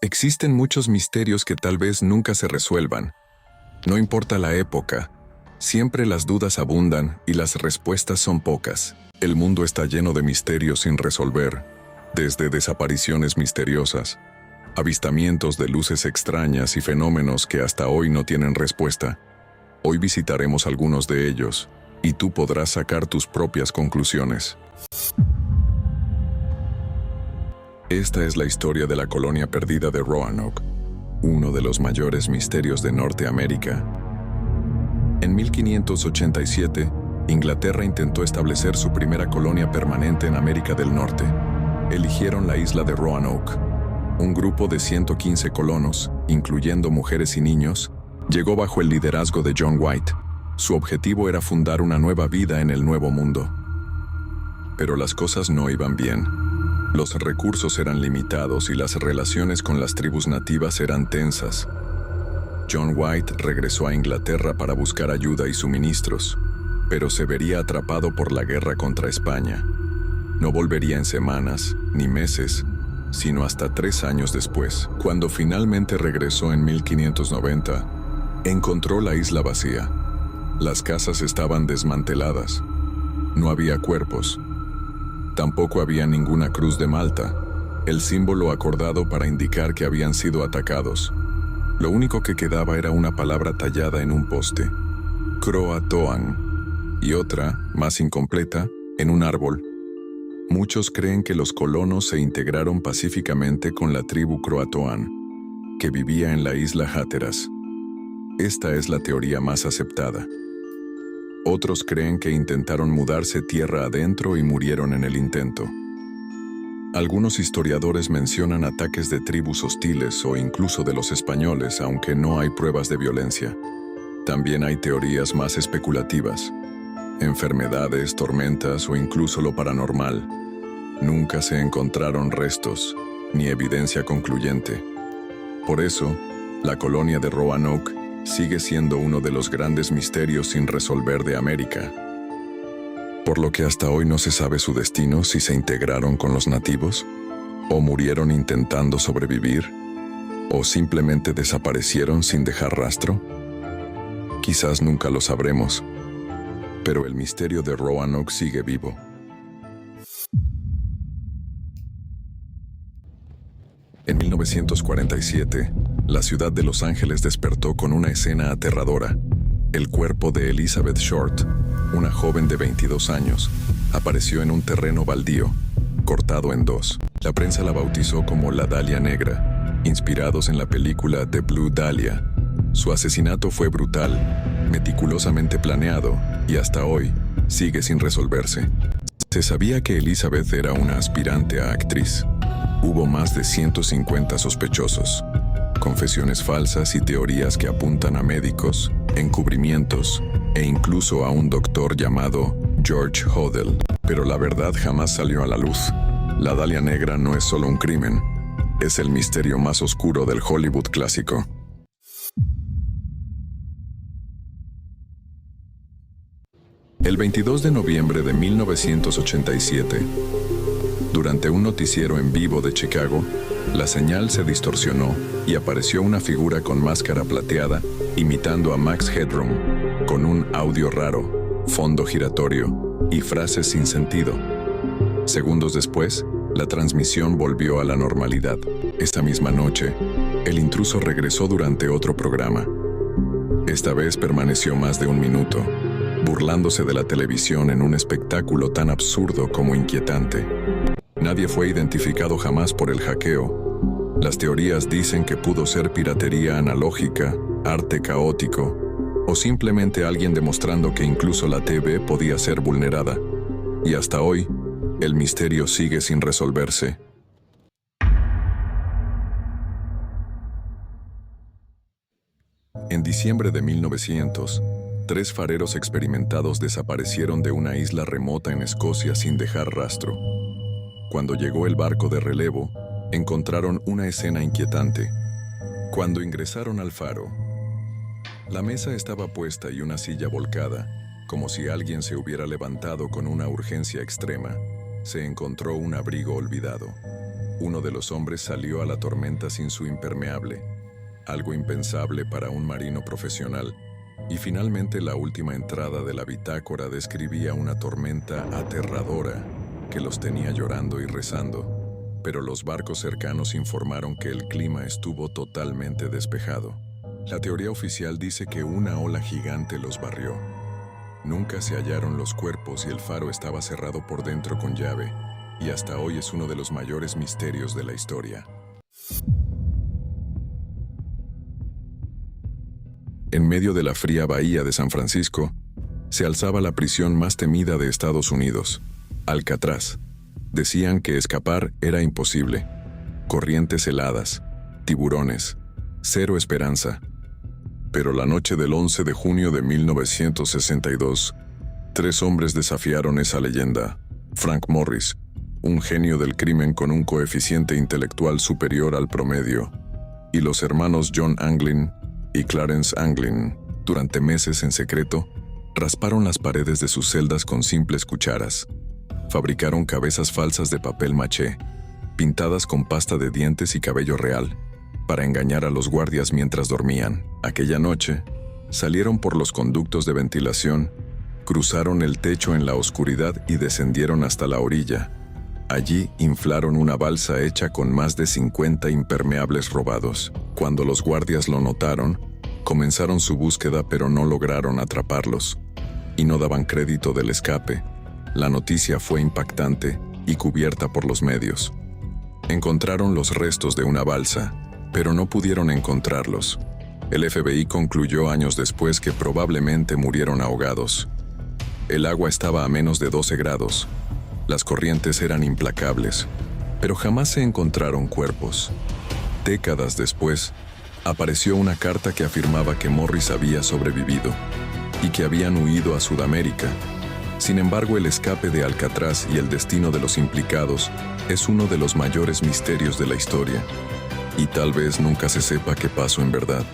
Existen muchos misterios que tal vez nunca se resuelvan. No importa la época, siempre las dudas abundan y las respuestas son pocas. El mundo está lleno de misterios sin resolver, desde desapariciones misteriosas, avistamientos de luces extrañas y fenómenos que hasta hoy no tienen respuesta. Hoy visitaremos algunos de ellos, y tú podrás sacar tus propias conclusiones. Esta es la historia de la colonia perdida de Roanoke, uno de los mayores misterios de Norteamérica. En 1587, Inglaterra intentó establecer su primera colonia permanente en América del Norte. Eligieron la isla de Roanoke. Un grupo de 115 colonos, incluyendo mujeres y niños, llegó bajo el liderazgo de John White. Su objetivo era fundar una nueva vida en el Nuevo Mundo. Pero las cosas no iban bien. Los recursos eran limitados y las relaciones con las tribus nativas eran tensas. John White regresó a Inglaterra para buscar ayuda y suministros, pero se vería atrapado por la guerra contra España. No volvería en semanas, ni meses, sino hasta 3 años después. Cuando finalmente regresó en 1590, encontró la isla vacía. Las casas estaban desmanteladas. No había cuerpos. Tampoco había ninguna cruz de Malta, el símbolo acordado para indicar que habían sido atacados. Lo único que quedaba era una palabra tallada en un poste, Croatoan, y otra, más incompleta, en un árbol. Muchos creen que los colonos se integraron pacíficamente con la tribu Croatoan, que vivía en la isla Hatteras. Esta es la teoría más aceptada. Otros creen que intentaron mudarse tierra adentro y murieron en el intento. Algunos historiadores mencionan ataques de tribus hostiles o incluso de los españoles, aunque no hay pruebas de violencia. También hay teorías más especulativas. Enfermedades, tormentas o incluso lo paranormal. Nunca se encontraron restos, ni evidencia concluyente. Por eso, la colonia de Roanoke sigue siendo uno de los grandes misterios sin resolver de América. Por lo que hasta hoy no se sabe su destino, si se integraron con los nativos, o murieron intentando sobrevivir, o simplemente desaparecieron sin dejar rastro. Quizás nunca lo sabremos, pero el misterio de Roanoke sigue vivo. En 1947, la ciudad de Los Ángeles despertó con una escena aterradora. El cuerpo de Elizabeth Short, una joven de 22 años, apareció en un terreno baldío, cortado en dos. La prensa la bautizó como la Dalia Negra, inspirados en la película The Blue Dahlia. Su asesinato fue brutal, meticulosamente planeado, y hasta hoy sigue sin resolverse. Se sabía que Elizabeth era una aspirante a actriz. Hubo más de 150 sospechosos, confesiones falsas y teorías que apuntan a médicos, encubrimientos e incluso a un doctor llamado George Hodel. Pero la verdad jamás salió a la luz. La Dalia Negra no es solo un crimen, es el misterio más oscuro del Hollywood clásico. El 22 de noviembre de 1987, durante un noticiero en vivo de Chicago, la señal se distorsionó y apareció una figura con máscara plateada, imitando a Max Headroom, con un audio raro, fondo giratorio y frases sin sentido. Segundos después, la transmisión volvió a la normalidad. Esta misma noche, el intruso regresó durante otro programa. Esta vez permaneció más de 1 minuto, burlándose de la televisión en un espectáculo tan absurdo como inquietante. Nadie fue identificado jamás por el hackeo. Las teorías dicen que pudo ser piratería analógica, arte caótico, o simplemente alguien demostrando que incluso la TV podía ser vulnerada. Y hasta hoy, el misterio sigue sin resolverse. En diciembre de 1900, 3 fareros experimentados desaparecieron de una isla remota en Escocia sin dejar rastro. Cuando llegó el barco de relevo, encontraron una escena inquietante. Cuando ingresaron al faro, la mesa estaba puesta y una silla volcada, como si alguien se hubiera levantado con una urgencia extrema. Se encontró un abrigo olvidado. Uno de los hombres salió a la tormenta sin su impermeable, algo impensable para un marino profesional, y finalmente la última entrada de la bitácora describía una tormenta aterradora que los tenía llorando y rezando, pero los barcos cercanos informaron que el clima estuvo totalmente despejado. La teoría oficial dice que una ola gigante los barrió. Nunca se hallaron los cuerpos y el faro estaba cerrado por dentro con llave, y hasta hoy es uno de los mayores misterios de la historia. En medio de la fría bahía de San Francisco, se alzaba la prisión más temida de Estados Unidos, Alcatraz. Decían que escapar era imposible. Corrientes heladas, tiburones, cero esperanza. Pero la noche del 11 de junio de 1962, 3 hombres desafiaron esa leyenda. Frank Morris, un genio del crimen con un coeficiente intelectual superior al promedio, y los hermanos John Anglin y Clarence Anglin, durante meses en secreto, rasparon las paredes de sus celdas con simples cucharas. Fabricaron cabezas falsas de papel maché, pintadas con pasta de dientes y cabello real, para engañar a los guardias mientras dormían. Aquella noche, salieron por los conductos de ventilación, cruzaron el techo en la oscuridad y descendieron hasta la orilla. Allí inflaron una balsa hecha con más de 50 impermeables robados. Cuando los guardias lo notaron, comenzaron su búsqueda pero no lograron atraparlos, y no daban crédito del escape. La noticia fue impactante y cubierta por los medios. Encontraron los restos de una balsa, pero no pudieron encontrarlos. El FBI concluyó años después que probablemente murieron ahogados. El agua estaba a menos de 12 grados. Las corrientes eran implacables, pero jamás se encontraron cuerpos. Décadas después, apareció una carta que afirmaba que Morris había sobrevivido y que habían huido a Sudamérica. Sin embargo, el escape de Alcatraz y el destino de los implicados es uno de los mayores misterios de la historia, y tal vez nunca se sepa qué pasó en verdad.